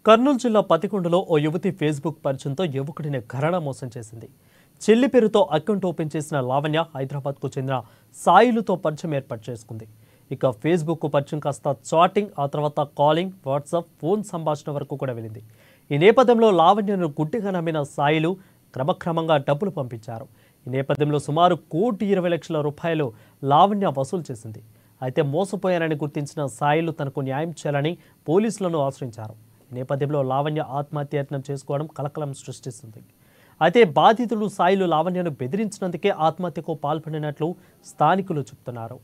కర్నూలు జిల్లా పతికొండలో ఓ యువతి ఫేస్బుక్ పరిచయంతో యువకుడిని ఘరానా మోసం చేసింది. చెల్లి పేరుతో అకౌంట్ ఓపెన్ చేసిన లావణ్య హైదరాబాద్కు చెందిన సాయిలుతో పరిచయం ఏర్పాటు చేసుకుంది. ఇక ఫేస్బుక్ పరిచయం కాస్త చాటింగ్, ఆ తర్వాత కాలింగ్, వాట్సాప్, ఫోన్ సంభాషణ వరకు కూడా వెళ్ళింది. ఈ నేపథ్యంలో లావణ్యను గుడ్డిగా నమ్మిన సాయిలు క్రమక్రమంగా డబ్బులు పంపించారు. ఈ నేపథ్యంలో సుమారు ₹1,20,00,000 లావణ్య వసూలు చేసింది. అయితే మోసపోయారని గుర్తించిన సాయిలు తనకు న్యాయం చేయాలని పోలీసులను ఆశ్రయించారు. ఈ నేపథ్యంలో లావణ్య ఆత్మహత్యయత్నం చేసుకోవడం కలకలం సృష్టిస్తుంది. అయితే బాధితులు సాయిలు లావణ్యను బెదిరించినందుకే ఆత్మహత్యకు పాల్పడినట్లు స్థానికులు చెబుతున్నారు.